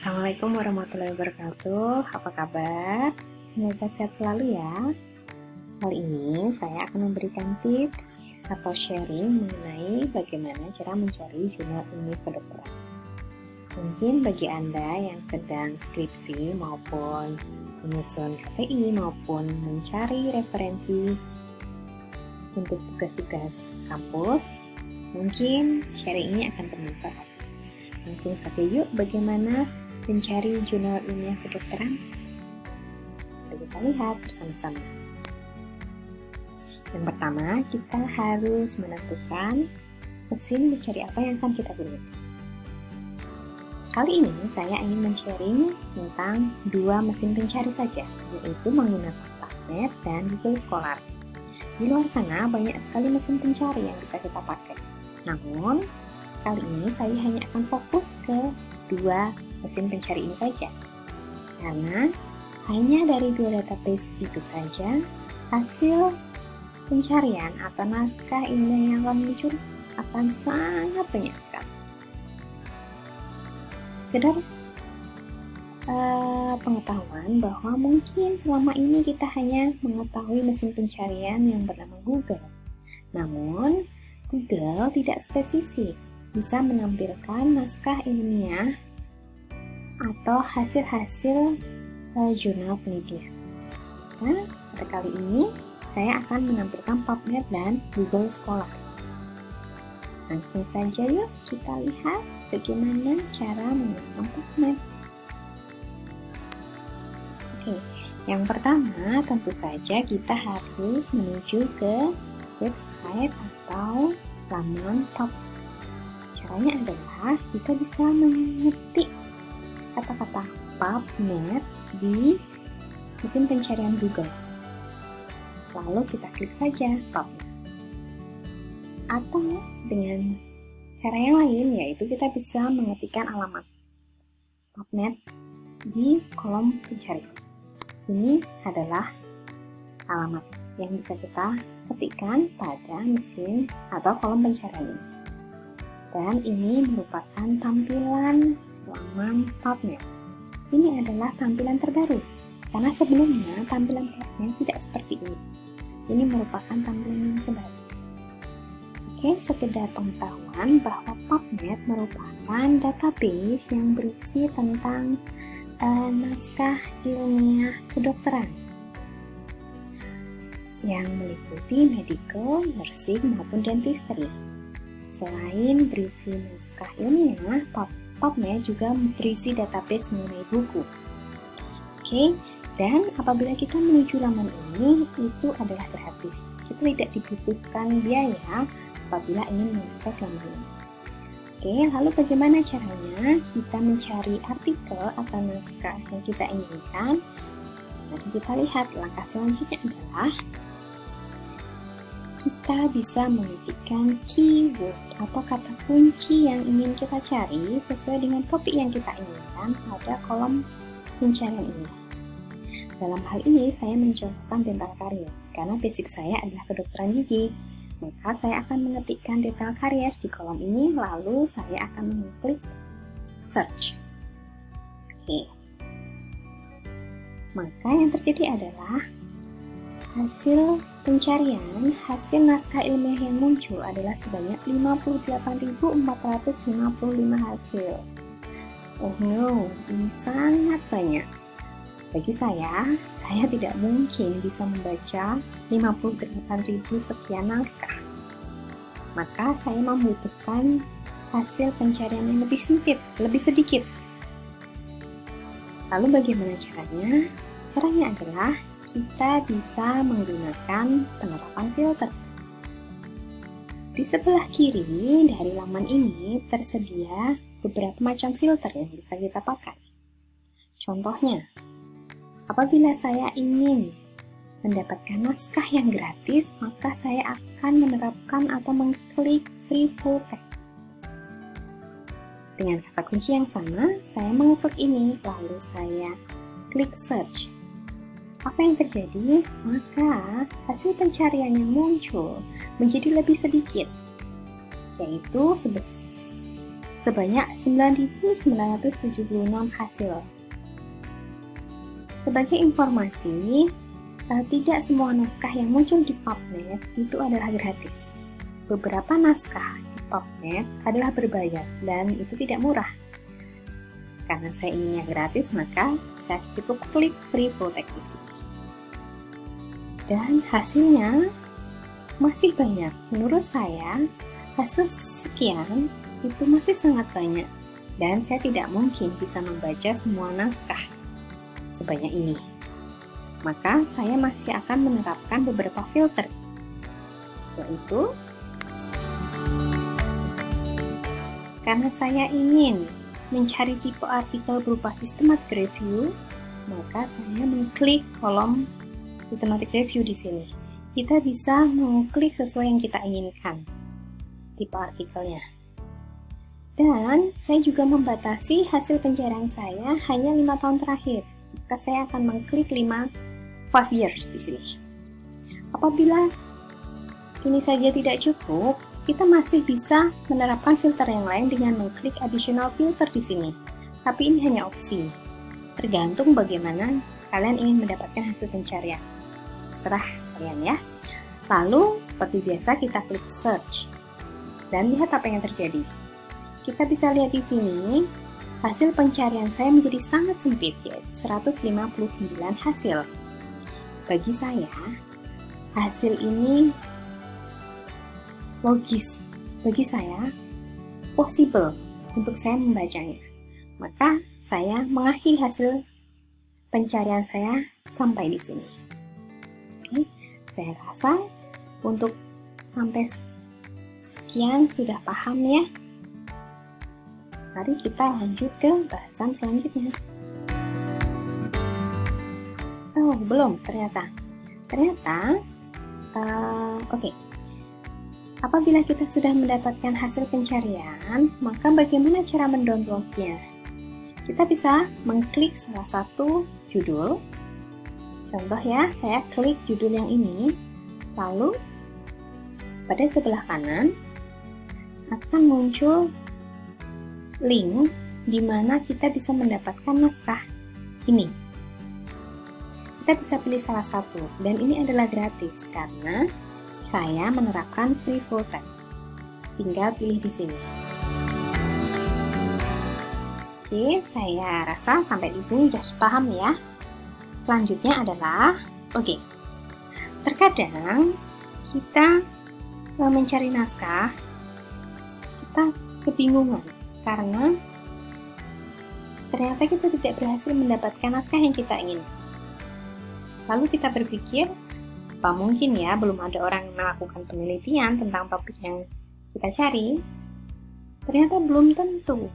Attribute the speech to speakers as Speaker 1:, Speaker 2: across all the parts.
Speaker 1: Assalamualaikum warahmatullahi wabarakatuh. Apa kabar? Semoga sehat selalu ya. Kali ini saya akan memberikan tips atau sharing mengenai bagaimana cara mencari jurnal ilmiah kedokteran. Mungkin bagi Anda yang sedang skripsi maupun menyusun KTI maupun mencari referensi untuk tugas-tugas kampus, mungkin sharing ini akan bermanfaat. Langsung saja yuk, bagaimana mencari jurnal ilmiah kedokteran? Mari kita lihat bersama-sama. Yang pertama, kita harus menentukan mesin pencari apa yang akan kita gunakan. Kali ini saya ingin men-sharing tentang dua mesin pencari saja, yaitu menggunakan PubMed dan Google Scholar. Di luar sana banyak sekali mesin pencari yang bisa kita pakai. Namun, kali ini saya hanya akan fokus ke dua mesin pencari ini saja, karena hanya dari dua database itu saja hasil pencarian atau naskah ilmiah yang akan muncul akan sangat banyak sekali. Sekedar pengetahuan bahwa mungkin selama ini kita hanya mengetahui mesin pencarian yang bernama Google, namun Google tidak spesifik bisa menampilkan naskah ilmiah atau hasil-hasil jurnal penelitian. Nah, pada kali ini saya akan menampilkan PubMed dan Google Scholar. Langsung saja yuk kita lihat bagaimana cara menggunakan PubMed. Oke, yang pertama tentu saja kita harus menuju ke website atau laman PubMed. Caranya adalah kita bisa mengetik kata-kata PubMed di mesin pencarian Google. Lalu kita klik saja PubMed. Atau dengan cara yang lain, yaitu kita bisa mengetikkan alamat PubMed di kolom pencarian. Ini adalah alamat yang bisa kita ketikkan pada mesin atau kolom pencarian ini. Dan ini merupakan tampilan laman PubMed. Ini adalah tampilan terbaru, karena sebelumnya tampilan PubMed tidak seperti ini. Ini merupakan tampilan yang terbaru. Oke, sekedar pengetahuan bahwa PubMed merupakan database yang berisi tentang naskah ilmiah kedokteran yang meliputi medical, nursing, maupun dentistry. Selain berisi naskah ilmiah, PubMed juga berisi database mengenai buku. Oke, dan apabila kita menuju laman ini, itu adalah gratis. Kita tidak dibutuhkan biaya apabila ingin mengakses laman ini. Oke, lalu bagaimana caranya kita mencari artikel atau naskah yang kita inginkan? Mari kita lihat. Langkah selanjutnya adalah kita bisa mengetikkan keyword atau kata kunci yang ingin kita cari sesuai dengan topik yang kita inginkan pada kolom pencarian ini. Dalam hal ini saya mencontohkan dental caries karena basic saya adalah kedokteran gigi. Maka saya akan mengetikkan dental caries di kolom ini, lalu saya akan mengklik search. Oke. Maka yang terjadi adalah hasil pencarian, hasil naskah ilmiah yang muncul adalah sebanyak 58.455 hasil. Oh no, ini sangat banyak. Bagi saya tidak mungkin bisa membaca 58.000 sekian naskah. Maka saya membutuhkan hasil pencarian yang lebih sempit, lebih sedikit. Lalu bagaimana caranya? Caranya adalah kita bisa menggunakan penerapan filter. Di sebelah kiri dari laman ini tersedia beberapa macam filter yang bisa kita pakai. Contohnya, apabila saya ingin mendapatkan naskah yang gratis, maka saya akan menerapkan atau mengklik free full text. Dengan kata kunci yang sama, saya mengklik ini, lalu saya klik search. Apa yang terjadi? Maka hasil pencarian yang muncul menjadi lebih sedikit, yaitu sebanyak 9.976 hasil. Sebagai informasi, tidak semua naskah yang muncul di PubMed itu adalah gratis. Beberapa naskah di PubMed adalah berbayar dan itu tidak murah. Karena saya inginnya gratis, maka saya cukup klik free full text di sini. Dan hasilnya masih banyak. Menurut saya, hasil sekian itu masih sangat banyak. Dan saya tidak mungkin bisa membaca semua naskah sebanyak ini. Maka saya masih akan menerapkan beberapa filter, yaitu karena saya ingin mencari tipe artikel berupa systematic review, maka saya mengklik kolom systematic review di sini. Kita bisa mengklik sesuai yang kita inginkan tipe artikelnya. Dan saya juga membatasi hasil pencarian saya hanya 5 tahun terakhir. Maka saya akan mengklik 5 years di sini. Apabila ini saja tidak cukup, kita masih bisa menerapkan filter yang lain dengan mengklik additional filter di sini. Tapi ini hanya opsi. Tergantung bagaimana kalian ingin mendapatkan hasil pencarian. Terserah kalian ya. Lalu, seperti biasa kita klik search. Dan lihat apa yang terjadi. Kita bisa lihat di sini, hasil pencarian saya menjadi sangat sempit, yaitu 159 hasil. Bagi saya, hasil ini logis, bagi saya possible untuk saya membacanya. Maka saya mengakhiri hasil pencarian saya sampai di sini. Oke, saya rasa untuk sampai sekian sudah paham ya. Mari kita lanjut ke bahasan selanjutnya. Oh, belum ternyata. Oke. Apabila kita sudah mendapatkan hasil pencarian, maka bagaimana cara mendownloadnya? Kita bisa mengklik salah satu judul. Contoh ya, saya klik judul yang ini. Lalu, pada sebelah kanan akan muncul link di mana kita bisa mendapatkan naskah ini. Kita bisa pilih salah satu, dan ini adalah gratis karena saya menerapkan free full text. Tinggal pilih di sini. Oke, saya rasa sampai di sini sudah paham ya. Selanjutnya adalah, terkadang kita mencari naskah, kita kebingungan karena ternyata kita tidak berhasil mendapatkan naskah yang kita ingin. Lalu kita berpikir, apa mungkin ya belum ada orang yang melakukan penelitian tentang topik yang kita cari? Ternyata belum tentu.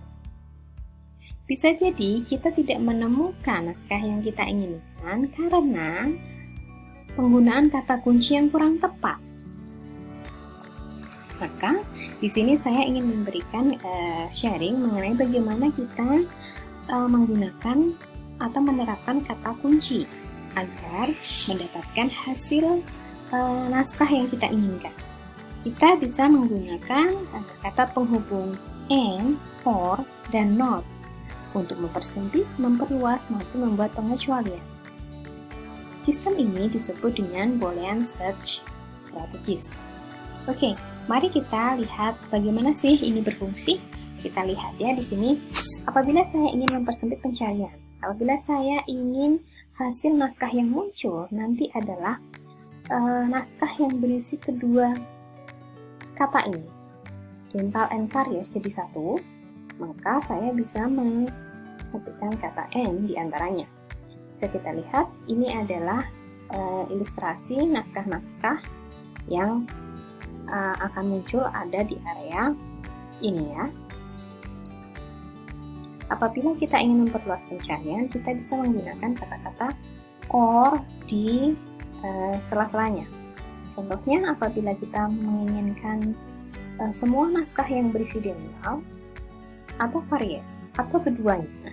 Speaker 1: Bisa jadi kita tidak menemukan naskah yang kita inginkan karena penggunaan kata kunci yang kurang tepat. Maka di sini saya ingin memberikan sharing mengenai bagaimana kita menggunakan atau menerapkan kata kunci agar mendapatkan hasil naskah yang kita inginkan. Kita bisa menggunakan kata penghubung and, or, dan not untuk mempersempit, memperluas, maupun membuat pengecualian. Sistem ini disebut dengan Boolean Search Strategies. Oke, mari kita lihat bagaimana sih ini berfungsi. Kita lihat ya di sini. Apabila saya ingin mempersempit pencarian, apabila saya ingin hasil naskah yang muncul nanti adalah naskah yang berisi kedua kata ini, dental and caries jadi satu, maka saya bisa mengetikkan kata and di antaranya. Bisa kita lihat, ini adalah ilustrasi naskah-naskah yang akan muncul ada di area ini ya. Apabila kita ingin memperluas pencarian, kita bisa menggunakan kata-kata or di sela-selanya. Contohnya, apabila kita menginginkan semua naskah yang berisi dental atau caries atau keduanya,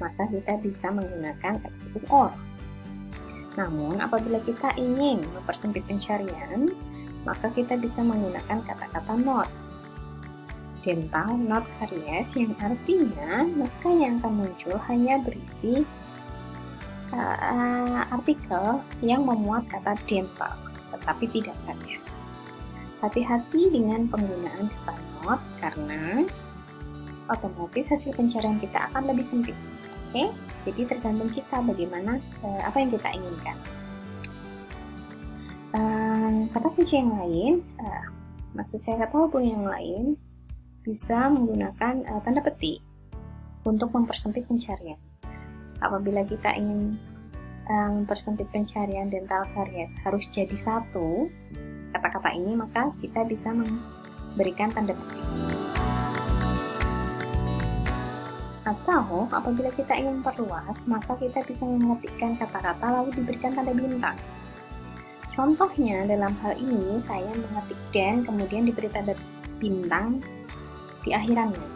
Speaker 1: maka kita bisa menggunakan kata or. Namun, apabila kita ingin mempersempit pencarian, maka kita bisa menggunakan kata-kata not. dental not caries, yang artinya naskah yang akan muncul hanya berisi artikel yang memuat kata dental, tetapi tidak karies. Hati-hati dengan penggunaan kata not karena otomatis hasil pencarian kita akan lebih sempit. Oke, jadi tergantung kita bagaimana apa yang kita inginkan. Kata kunci yang lain, maksud saya kata hubung yang lain bisa menggunakan tanda petik untuk mempersempit pencarian. Apabila kita ingin mempersempit pencarian dental karies harus jadi satu kata-kata ini, maka kita bisa memberikan tanda petik. Atau apabila kita ingin perluas, maka kita bisa mengetikkan kata-kata lalu diberikan tanda bintang. Contohnya dalam hal ini saya mengetik dan kemudian diberi tanda bintang di akhirannya.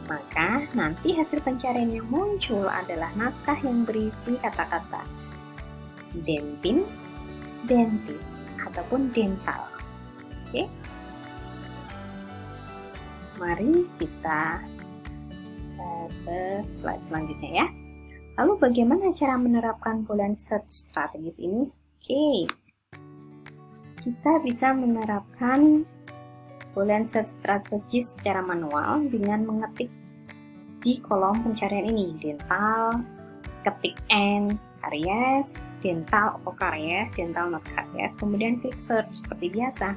Speaker 1: Maka nanti hasil pencarian yang muncul adalah naskah yang berisi kata-kata dentin, dentis, ataupun dental. Oke. Mari kita ke slide selanjutnya ya. Lalu bagaimana cara menerapkan Boolean search strategis ini? Oke. Kita bisa menerapkan Boolean search strategis secara manual dengan mengetik di kolom pencarian ini dental, ketik N, karies, dental atau karies, dental not karies, kemudian klik search seperti biasa.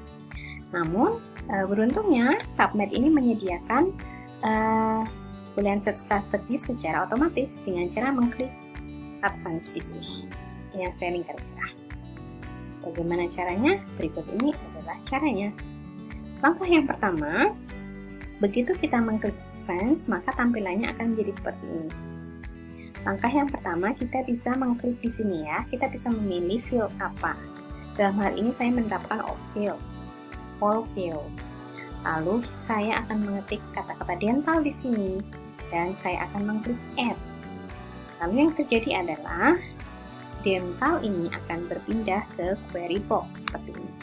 Speaker 1: Namun beruntungnya PubMed ini menyediakan Boolean search strategis secara otomatis dengan cara mengklik advance di sini yang saya lingkarkan. Bagaimana caranya? Berikut ini adalah caranya. Langkah yang pertama, begitu kita mengklik advance, maka tampilannya akan menjadi seperti ini. Langkah yang pertama, kita bisa mengklik di sini ya. Kita bisa memilih field apa. Dalam hal ini saya menerapkan all field. Lalu saya akan mengetik kata-kata dental di sini dan saya akan mengklik add. Lalu yang terjadi adalah dental ini akan berpindah ke query box seperti ini.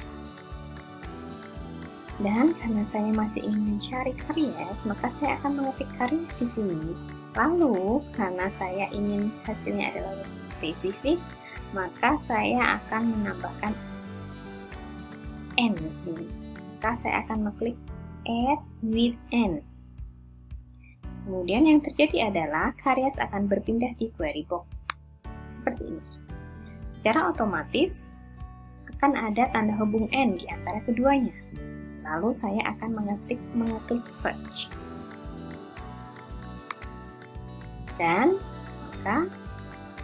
Speaker 1: Dan karena saya masih ingin mencari karies, maka saya akan mengetik karies di sini. Lalu karena saya ingin hasilnya adalah lebih spesifik, maka saya akan menambahkan N di sini. Maka saya akan mengklik add with N. Kemudian yang terjadi adalah karies akan berpindah di query box seperti ini. Secara otomatis akan ada tanda hubung N di antara keduanya. Lalu saya akan mengeklik search. Dan maka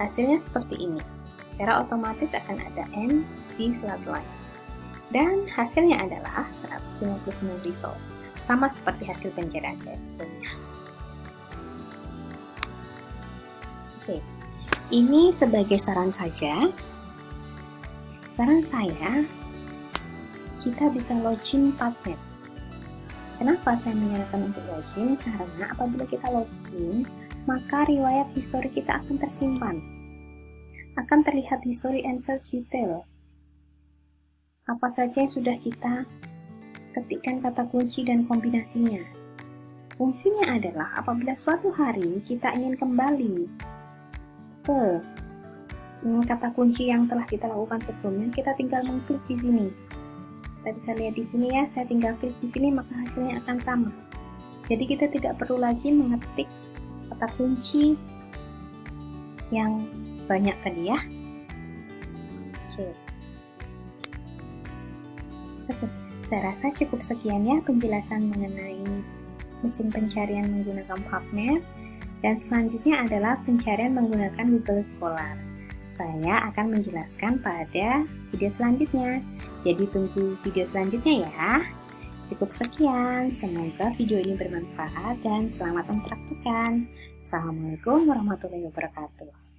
Speaker 1: hasilnya seperti ini. Secara otomatis akan ada N di sela-selanya. Dan hasilnya adalah 159 result. Sama seperti hasil pencarian saya sebelumnya. Oke. Ini sebagai saran saja. Saran saya, kita bisa login PubMed. Kenapa saya menyarankan untuk login? Karena apabila kita login, maka riwayat histori kita akan tersimpan. Akan terlihat history and search detail. Apa saja yang sudah kita ketikkan kata kunci dan kombinasinya. Fungsinya adalah apabila suatu hari kita ingin kembali ke kata kunci yang telah kita lakukan sebelumnya, kita tinggal mengklik di sini. Kita bisa lihat di sini ya, saya tinggal klik di sini maka hasilnya akan sama. Jadi kita tidak perlu lagi mengetik kata kunci yang banyak tadi ya. Oke, saya rasa cukup sekian ya penjelasan mengenai mesin pencarian menggunakan PubMed, dan selanjutnya adalah pencarian menggunakan Google Scholar. Saya akan menjelaskan pada video selanjutnya. Jadi tunggu video selanjutnya ya. Cukup sekian, semoga video ini bermanfaat dan selamat mempraktikkan. Assalamualaikum warahmatullahi wabarakatuh.